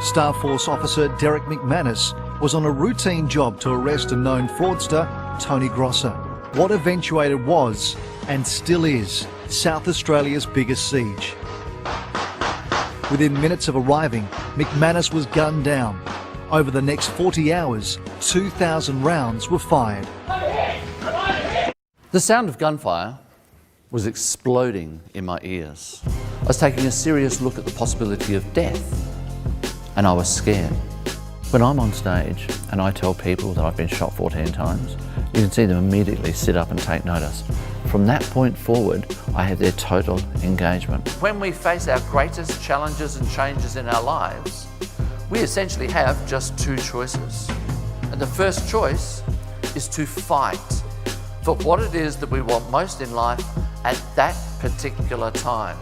Star Force officer Derrick Mcmanus was on a routine job to arrest a known fraudster, Tony Grosser. What eventuated was, and still is, South Australia's biggest siege. Within minutes of arriving, Mcmanus was gunned down. Over the next 40 hours, 2,000 rounds were fired. The sound of gunfire was exploding in my ears. I was taking a serious look at the possibility of death, and I was scared. When I'm on stage and I tell people that I've been shot 14 times, you can see them immediately sit up and take notice. From that point forward, I have their total engagement. When we face our greatest challenges and changes in our lives, we essentially have just two choices. And the first choice is to fight for what it is that we want most in life at that particular time.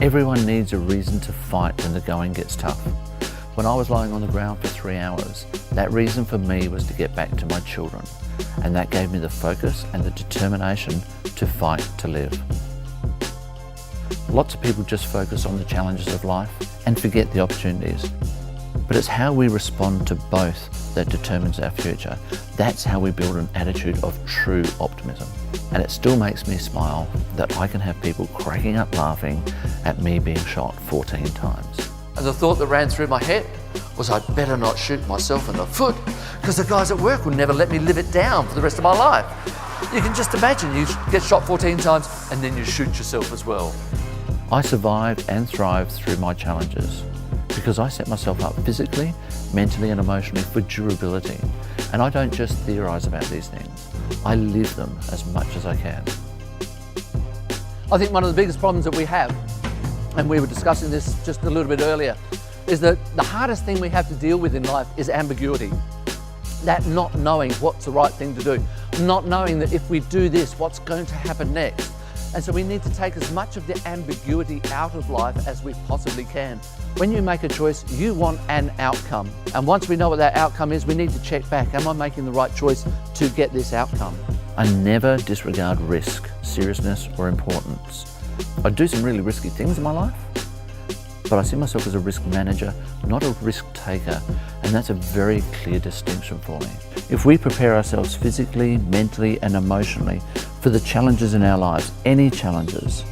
Everyone needs a reason to fight when the going gets tough. When I was lying on the ground for 3 hours, that reason for me was to get back to my children, and that gave me the focus and the determination to fight to live. Lots of people just focus on the challenges of life and forget the opportunities. But it's how we respond to both that determines our future. That's how we build an attitude of true optimism. And it still makes me smile that I can have people cracking up laughing at me being shot 14 times. And the thought that ran through my head was I'd better not shoot myself in the foot, because the guys at work will never let me live it down for the rest of my life. You can just imagine you get shot 14 times and then you shoot yourself as well. I survived and thrived through my challenges because I set myself up physically, mentally and emotionally for durability. And I don't just theorise about these things, I live them as much as I can. I think one of the biggest problems that we have, and we were discussing this just a little bit earlier, is that the hardest thing we have to deal with in life is ambiguity. That not knowing what's the right thing to do, not knowing that if we do this, what's going to happen next. And so we need to take as much of the ambiguity out of life as we possibly can. When you make a choice, you want an outcome. And once we know what that outcome is, we need to check back. Am I making the right choice to get this outcome? I never disregard risk, seriousness, or importance. I do some really risky things in my life, but I see myself as a risk manager, not a risk taker, and that's a very clear distinction for me. If we prepare ourselves physically, mentally, and emotionally for the challenges in our lives, any challenges,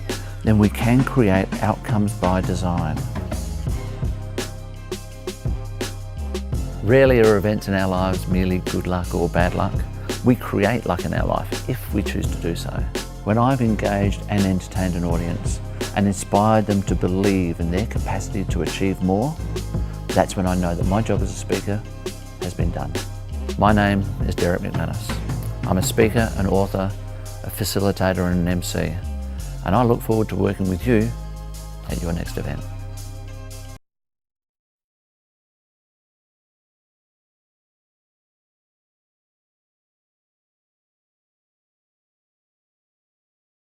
then we can create outcomes by design. Rarely are events in our lives merely good luck or bad luck. We create luck in our life if we choose to do so. When I've engaged and entertained an audience and inspired them to believe in their capacity to achieve more, that's when I know that my job as a speaker has been done. My name is Derrick Mcmanus. I'm a speaker, an author, a facilitator and an MC, and I look forward to working with you at your next event.